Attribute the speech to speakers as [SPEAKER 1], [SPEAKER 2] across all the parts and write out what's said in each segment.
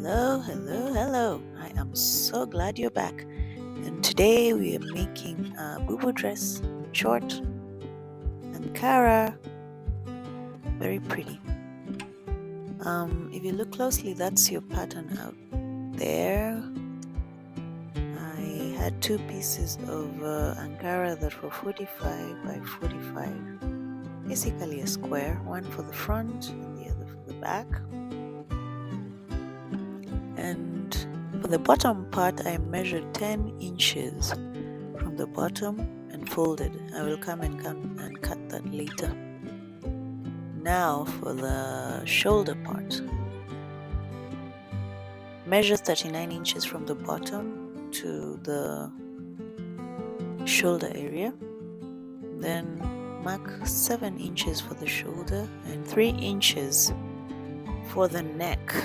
[SPEAKER 1] Hello, hello, hello. I am so glad you're back. And today we are making a Boubou dress, short, Ankara, very pretty. If you look closely, that's your pattern out there. I had two pieces of Ankara that were 45 by 45, basically a square, one for the front and the other for the back. And for the bottom part, I measured 10 inches from the bottom and folded. I will come and cut that later. Now for the shoulder part. Measure 39 inches from the bottom to the shoulder area. Then mark 7 inches for the shoulder and 3 inches for the neck.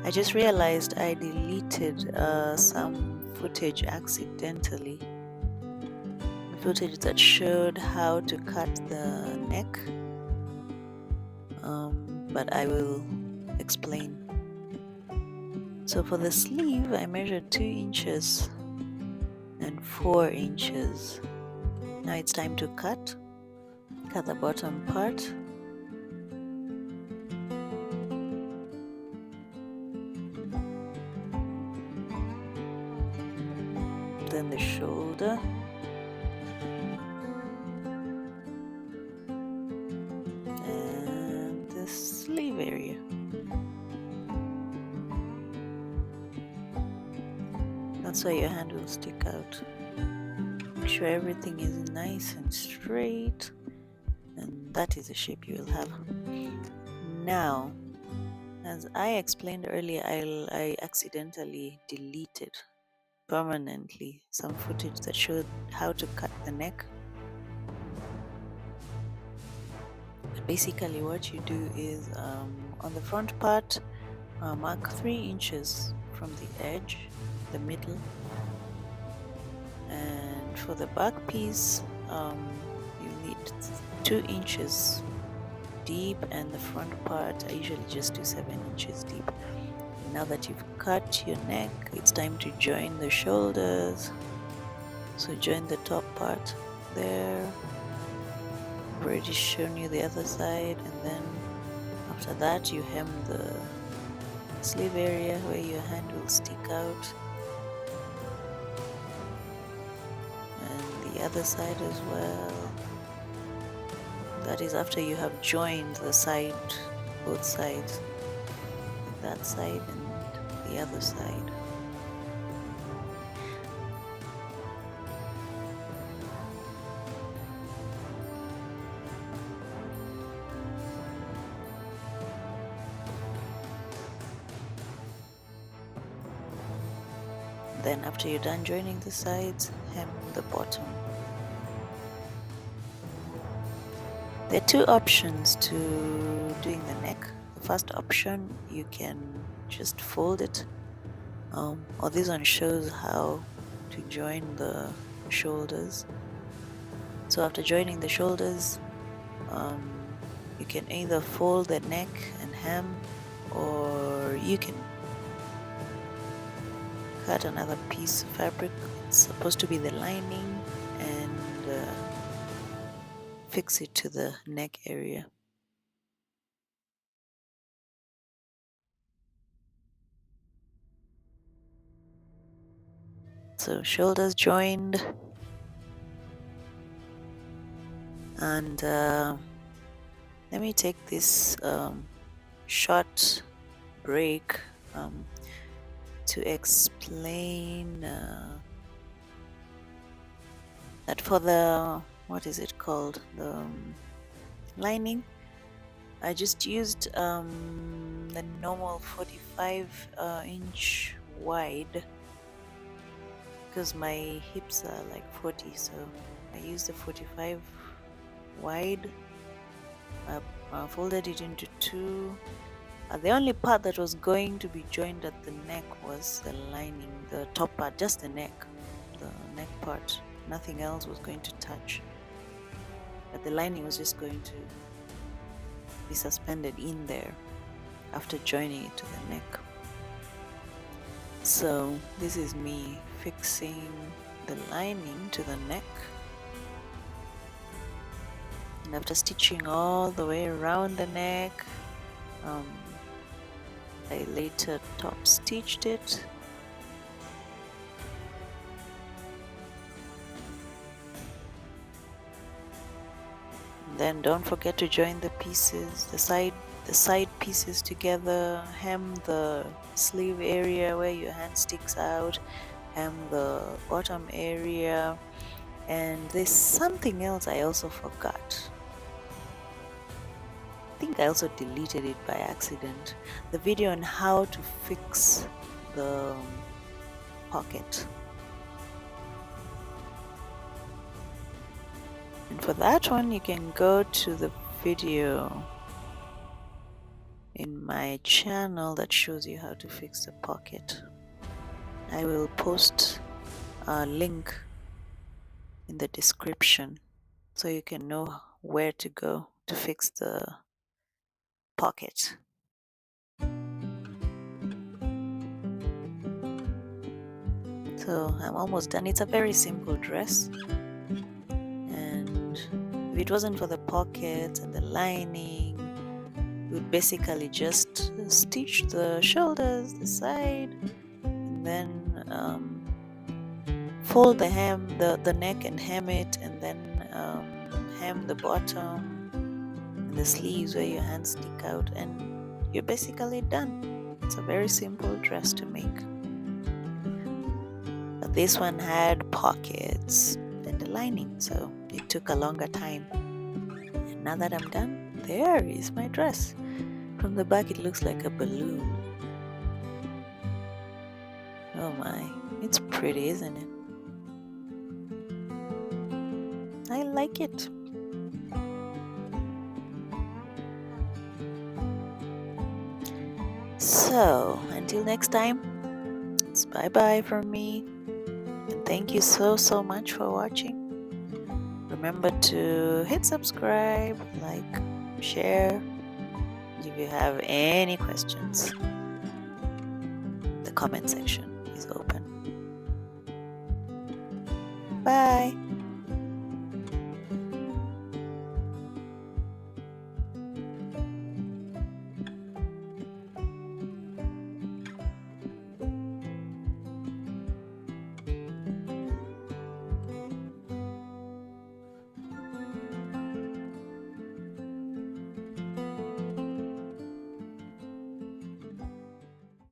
[SPEAKER 1] I just realized I deleted some footage accidentally. Footage that showed how to cut the neck, but I will explain. So for the sleeve, I measured 2 inches and 4 inches. Now it's time to cut the bottom part. Then the shoulder. And the sleeve area. That's why your hand will stick out. Make sure everything is nice and straight, and that is the shape you will have. Now, as I explained earlier, I accidentally deleted permanently some footage that showed how to cut the neck. Basically what you do is on the front part, mark 3 inches from the edge, the middle, and for the back piece you need 2 inches deep, and the front part I usually just do 7 inches deep. Now that you've cut your neck, it's time to join the shoulders. So join the top part there. I've already shown you the other side, and then after that you hem the sleeve area where your hand will stick out, and the other side as well. That is after you have joined the side, both sides, that side and the other side. Then after you're done joining the sides, hem the bottom. There are two options to doing the neck. The first option, you can just fold it, or this one shows how to join the shoulders. So after joining the shoulders, you can either fold the neck and hem, or you can cut another piece of fabric. It's supposed to be the lining, and fix it to the neck area. So shoulders joined, and let me take this short break to explain that for the, what is it called, the lining, I just used the normal 45 inch wide, because my hips are like 40, so I used the 45 wide. I folded it into two, The only part that was going to be joined at the neck was the lining, the top part, just the neck part. Nothing else was going to touch. But the lining was just going to be suspended in there after joining it to the neck. So this is me fixing the lining to the neck. And after stitching all the way around the neck, I later top stitched it. And then don't forget to join the pieces, the side pieces together. Hem the sleeve area where your hand sticks out, hem the bottom area. And there's something else I also forgot. I think I also deleted it by accident. The video on how to fix the pocket. And for that one, you can go to the video in my channel that shows you how to fix the pocket. I will post a link in the description so you can know where to go to fix the pocket. So I'm almost done. It's a very simple dress, and if it wasn't for the pockets and the lining, we would basically just stitch the shoulders, the side, and then fold the hem, the neck and hem it, and then hem the bottom and the sleeves where your hands stick out, and you're basically done. It's a very simple dress to make. But this one had pockets and the lining, so it took a longer time. And now that I'm done, there is my dress. From the back it looks like a balloon. Oh my, it's pretty, isn't it? I like it. So until next time, it's bye bye from me, and thank you so much for watching. Remember to hit subscribe, like, share. If you have any questions, the comment section is open. Bye.